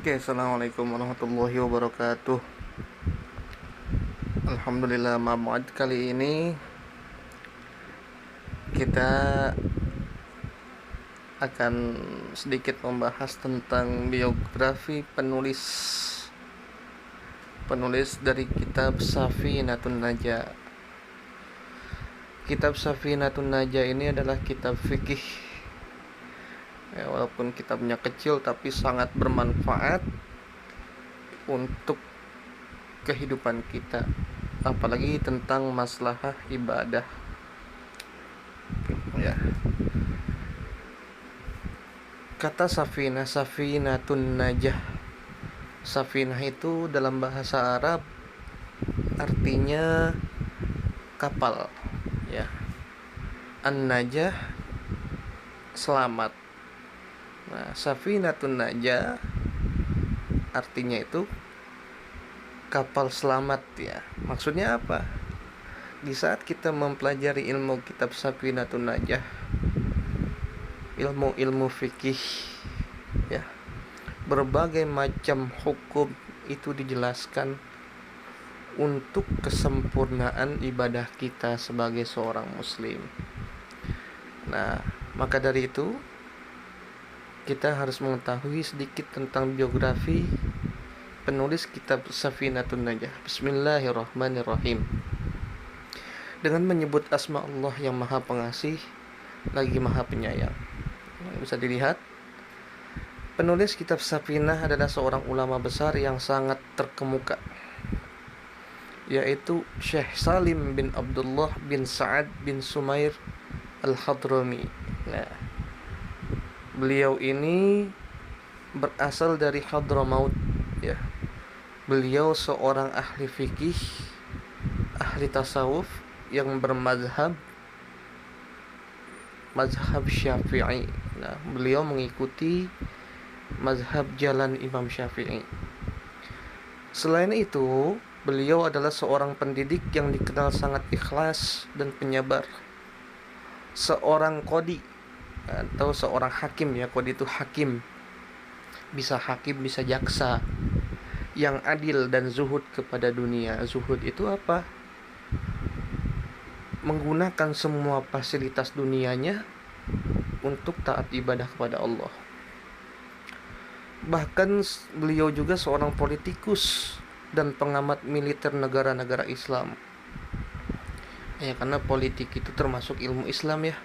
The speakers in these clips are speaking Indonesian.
Oke, assalamualaikum warahmatullahi wabarakatuh. Alhamdulillah, ma'bad kali ini kita akan sedikit membahas tentang biografi penulis dari kitab Safinatun Najah. Kitab Safinatun Najah ini adalah kitab fikih. Ya, walaupun kitabnya kecil tapi sangat bermanfaat untuk kehidupan kita, apalagi tentang masalah ibadah. Ya. Kata safinatun najah. Safinah itu dalam bahasa Arab artinya kapal, ya. An-najah selamat. Nah, safinatun najah artinya itu kapal selamat, ya. Maksudnya apa? Di saat kita mempelajari ilmu kitab Safinatun Najah, ilmu-ilmu fikih, ya, berbagai macam hukum itu dijelaskan untuk kesempurnaan ibadah kita sebagai seorang muslim. Nah, maka dari itu kita harus mengetahui sedikit tentang biografi penulis kitab Safinatun Najah. Bismillahirrahmanirrahim. Dengan menyebut asma Allah yang maha pengasih lagi maha penyayang. Bisa dilihat, penulis kitab Safinah adalah seorang ulama besar yang sangat terkemuka, yaitu Syekh Salim bin Abdullah bin Sa'ad bin Sumair Al-Hadrami. Nah, beliau ini berasal dari Hadramaut, ya. Beliau seorang ahli fikih, ahli tasawuf yang bermazhab Syafi'i. Nah, beliau mengikuti mazhab jalan Imam Syafi'i. Selain itu, beliau adalah seorang pendidik yang dikenal sangat ikhlas dan penyabar. Seorang qadi atau seorang hakim, ya. Qadi itu hakim. Bisa hakim, bisa jaksa. Yang adil dan zuhud kepada dunia. Zuhud itu apa? Menggunakan semua fasilitas dunianya untuk taat ibadah kepada Allah. Bahkan beliau juga seorang politikus dan pengamat militer negara-negara Islam. Ya, karena politik itu termasuk ilmu Islam, ya.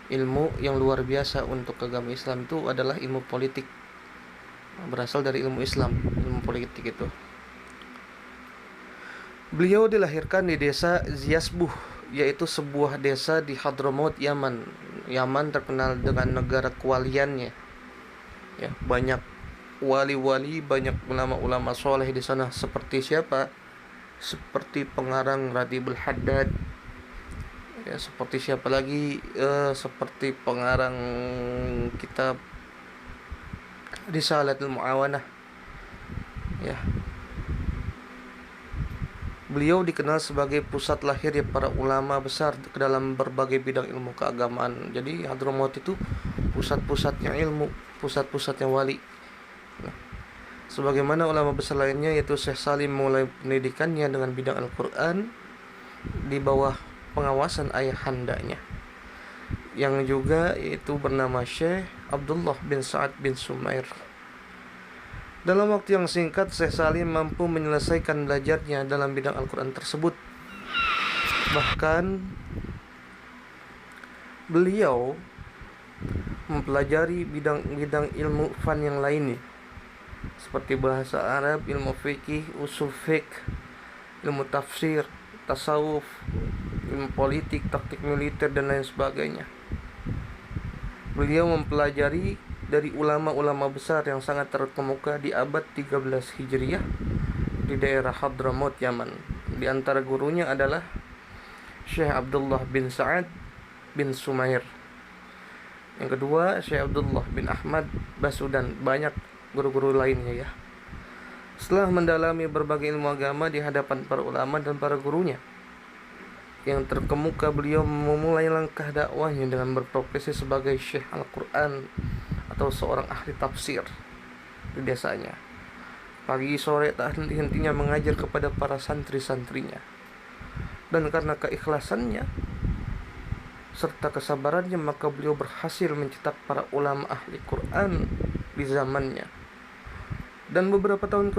Ilmu yang luar biasa untuk agama Islam itu adalah ilmu politik. Berasal dari ilmu Islam, ilmu politik itu. Beliau dilahirkan di desa Ziyasbuh, yaitu sebuah desa di Hadramaut, Yaman. Yaman terkenal dengan negara kewaliannya. Ya, banyak wali-wali, banyak ulama-ulama soleh di sana. Seperti siapa? Seperti pengarang Radibul Haddad. Ya, seperti siapa lagi? Seperti pengarang kitab Risalatul Mu'awanah. Ya. Beliau dikenal sebagai pusat lahirnya para ulama besar ke dalam berbagai bidang ilmu keagamaan. Jadi Hadramaut itu pusat-pusatnya ilmu, pusat-pusatnya wali. Nah, sebagaimana ulama besar lainnya, yaitu Syekh Salim mulai pendidikannya dengan bidang Al-Quran di bawah pengawasan ayahandanya, yang juga yaitu bernama Syekh Abdullah bin Sa'ad bin Sumair. Dalam waktu yang singkat, Syekh Salim mampu menyelesaikan belajarnya dalam bidang Al-Quran tersebut. Bahkan beliau mempelajari bidang-bidang ilmu fan yang lainnya, seperti bahasa Arab, ilmu fikih, usul fiqh, ilmu tafsir, tasawuf, ilmu politik, taktik militer, dan lain sebagainya. Beliau mempelajari dari ulama-ulama besar yang sangat terkemuka di abad 13 Hijriah di daerah Hadramaut, Yaman. Di antara gurunya adalah Syekh Abdullah bin Sa'ad bin Sumair. Yang kedua, Syekh Abdullah bin Ahmad Basudan. Banyak guru-guru lainnya, ya. Setelah mendalami berbagai ilmu agama di hadapan para ulama dan para gurunya yang terkemuka, beliau memulai langkah dakwahnya dengan berprofesi sebagai Syekh Al-Quran atau seorang ahli tafsir. di desanya. Pagi sore tak henti-hentinya mengajar kepada para santri-santrinya. Dan karena keikhlasannya serta kesabarannya, maka beliau berhasil mencetak para ulama ahli Quran di zamannya. Dan beberapa tahun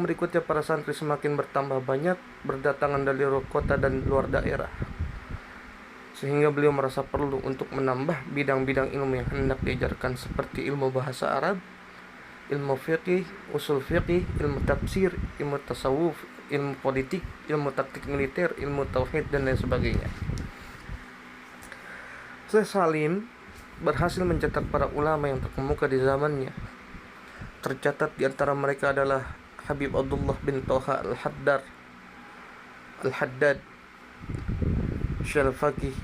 berikutnya para santri semakin bertambah banyak, berdatangan dari luar kota dan luar daerah. Sehingga beliau merasa perlu untuk menambah bidang-bidang ilmu yang hendak diajarkan seperti ilmu bahasa Arab, ilmu fiqih, usul fiqih, ilmu tafsir, ilmu tasawuf, ilmu politik, ilmu taktik militer, ilmu tauhid, dan lain sebagainya. Syekh Salim berhasil mencetak para ulama yang terkemuka di zamannya. Tercatat di antara mereka adalah Habib Abdullah bin Toha Al-Haddad, Syekh Faqih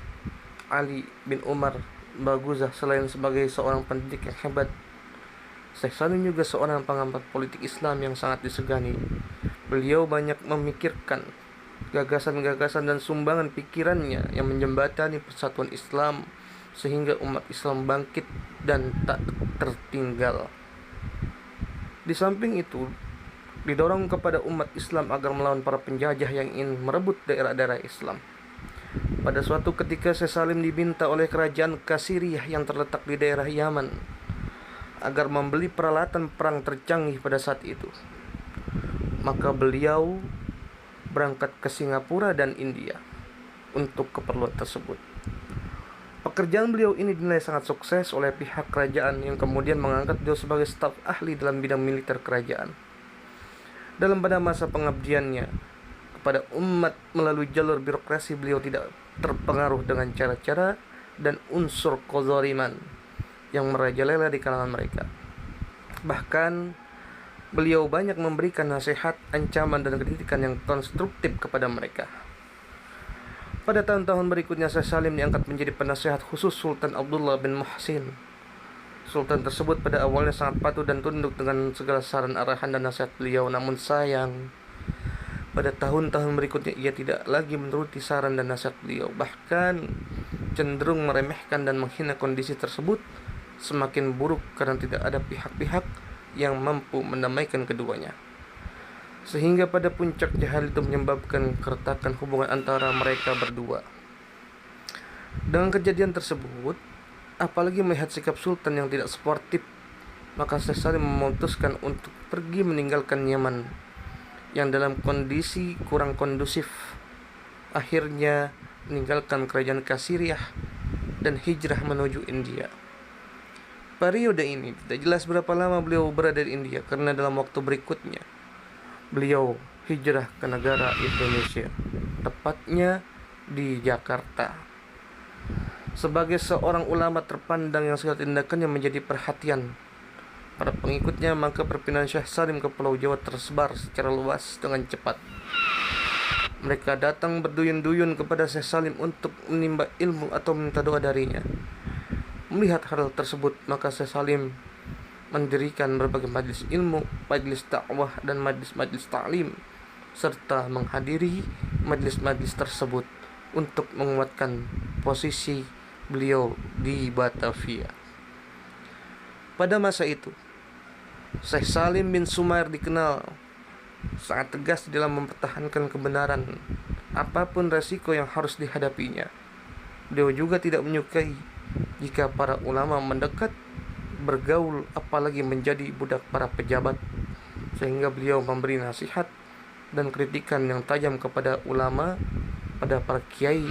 Ali bin Umar Baguzah. Selain sebagai seorang pendidik yang hebat, Syekh Salim juga seorang pengamat politik Islam yang sangat disegani. Beliau banyak memikirkan gagasan-gagasan dan sumbangan pikirannya yang menjembatani persatuan Islam sehingga umat Islam bangkit dan tak tertinggal. Di samping itu, didorong kepada umat Islam agar melawan para penjajah yang ingin merebut daerah-daerah Islam. Pada suatu ketika Syekh Salim diminta oleh kerajaan Kasiriyah yang terletak di daerah Yaman agar membeli peralatan perang tercanggih pada saat itu. Maka beliau berangkat ke Singapura dan India untuk keperluan tersebut. Pekerjaan beliau ini dinilai sangat sukses oleh pihak kerajaan yang kemudian mengangkat beliau sebagai staf ahli dalam bidang militer kerajaan. Pada masa pengabdiannya kepada umat melalui jalur birokrasi, beliau tidak terpengaruh dengan cara-cara dan unsur kezaliman yang merajalela di kalangan mereka. Bahkan beliau banyak memberikan nasihat, ancaman, dan kritikan yang konstruktif kepada mereka. Pada tahun-tahun berikutnya, Syekh Salim diangkat menjadi penasihat khusus Sultan Abdullah bin Muhsin. Sultan tersebut pada awalnya sangat patuh dan tunduk dengan segala saran, arahan, dan nasihat beliau. Namun sayang, pada tahun-tahun berikutnya ia tidak lagi menuruti saran dan nasihat beliau, bahkan cenderung meremehkan dan menghina. Kondisi tersebut semakin buruk karena tidak ada pihak-pihak yang mampu mendamaikan keduanya, sehingga pada puncak jahal itu menyebabkan keretakan hubungan antara mereka berdua. Dengan kejadian tersebut, apalagi melihat sikap Sultan yang tidak sportif, maka Syekh Salim memutuskan untuk pergi meninggalkan Yaman yang dalam kondisi kurang kondusif. Akhirnya meninggalkan kerajaan Kasiriyah dan hijrah menuju India. Periode ini tidak jelas berapa lama beliau berada di India, karena dalam waktu berikutnya beliau hijrah ke negara Indonesia, tepatnya di Jakarta. Sebagai seorang ulama terpandang yang segala tindakannya menjadi perhatian para pengikutnya, maka perpindahan Syekh Salim ke Pulau Jawa tersebar secara luas dengan cepat. Mereka datang berduyun-duyun kepada Syekh Salim untuk menimba ilmu atau minta doa darinya. Melihat hal tersebut, maka Syekh Salim mendirikan berbagai majlis ilmu, majlis dakwah, dan majlis-majlis ta'lim, serta menghadiri majlis-majlis tersebut untuk menguatkan posisi beliau di Batavia. Pada masa itu, Syekh Salim bin Sumair dikenal sangat tegas dalam mempertahankan kebenaran apapun resiko yang harus dihadapinya. Beliau juga tidak menyukai jika para ulama mendekat, bergaul, apalagi menjadi budak para pejabat, sehingga beliau memberi nasihat dan kritikan yang tajam kepada ulama, pada para kiai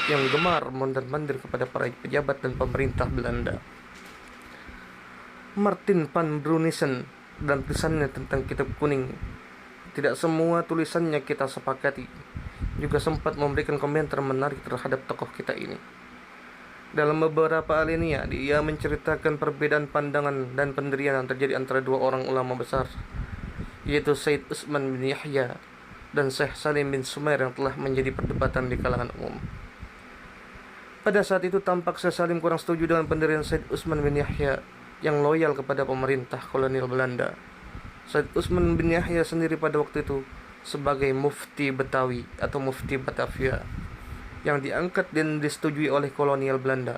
yang gemar mondar-mandir kepada para pejabat dan pemerintah Belanda. Martin van Brunissen dalam tulisannya tentang Kitab Kuning, tidak semua tulisannya kita sepakati, juga sempat memberikan komentar menarik terhadap tokoh kita ini. Dalam beberapa alinea, dia menceritakan perbedaan pandangan dan pendirian yang terjadi antara dua orang ulama besar, yaitu Said Utsman bin Yahya dan Syekh Salim bin Sumair, yang telah menjadi perdebatan di kalangan umum. Pada saat itu tampak Syekh Salim kurang setuju dengan pendirian Said Utsman bin Yahya yang loyal kepada pemerintah kolonial Belanda. Said Utsman bin Yahya sendiri pada waktu itu sebagai mufti Betawi atau mufti Batavia yang diangkat dan disetujui oleh kolonial Belanda.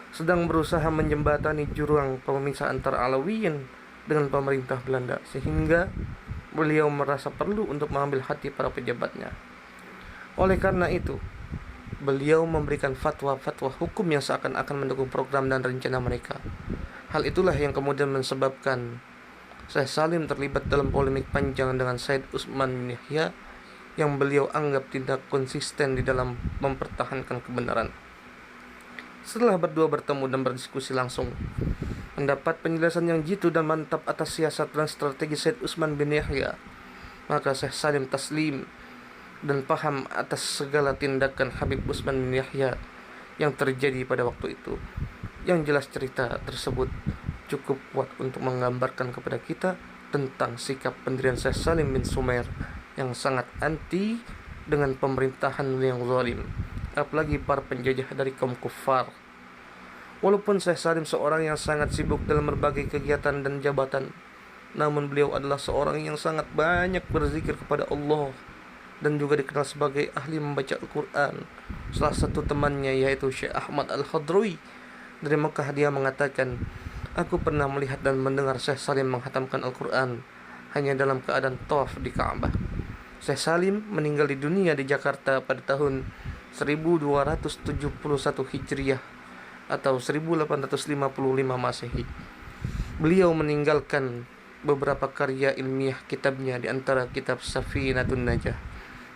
sedang berusaha menjembatani jurang pemisah antara Alawiyin dengan pemerintah Belanda, sehingga beliau merasa perlu untuk mengambil hati para pejabatnya. Oleh karena itu, beliau memberikan fatwa-fatwa hukum yang seakan-akan mendukung program dan rencana mereka. Hal itulah yang kemudian menyebabkan Syekh Salim terlibat dalam polemik panjang dengan Said Utsman bin Yahya yang beliau anggap tidak konsisten di dalam mempertahankan kebenaran. Setelah berdua bertemu dan berdiskusi langsung, mendapat penjelasan yang jitu dan mantap atas siasat dan strategi Said Utsman bin Yahya, maka Syekh Salim taslim dan paham atas segala tindakan Habib Utsman bin Yahya yang terjadi pada waktu itu. Yang jelas cerita tersebut cukup kuat untuk menggambarkan kepada kita tentang sikap pendirian Syekh Salim bin Sumair yang sangat anti dengan pemerintahan yang zalim, apalagi para penjajah dari kaum kufar. Walaupun Syekh Salim seorang yang sangat sibuk dalam berbagai kegiatan dan jabatan, namun beliau adalah seorang yang sangat banyak berzikir kepada Allah dan juga dikenal sebagai ahli membaca Al-Quran. Salah satu temannya yaitu Syekh Ahmad Al-Hadrawi dari Mekah, dia mengatakan, "Aku pernah melihat dan mendengar Syekh Salim menghatamkan Al-Quran hanya dalam keadaan tawaf di Ka'bah." Syekh Salim meninggal di dunia di Jakarta pada tahun 1271 Hijriah atau 1855 Masehi. Beliau meninggalkan beberapa karya ilmiah kitabnya, di antara kitab Safinatun Najah,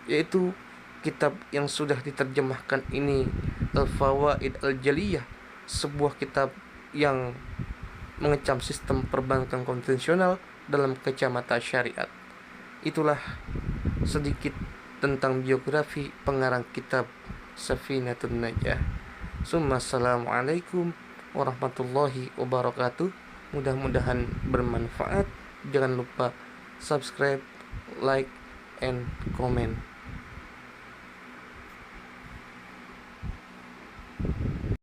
yaitu kitab yang sudah diterjemahkan ini, Al-Fawaid Al-Jaliyah, sebuah kitab yang mengecam sistem perbankan konvensional dalam kacamata syariat. Itulah sedikit tentang biografi pengarang kitab Safinatun Najah. Assalamualaikum warahmatullahi wabarakatuh. Mudah-mudahan bermanfaat. Jangan lupa subscribe, like, and comment.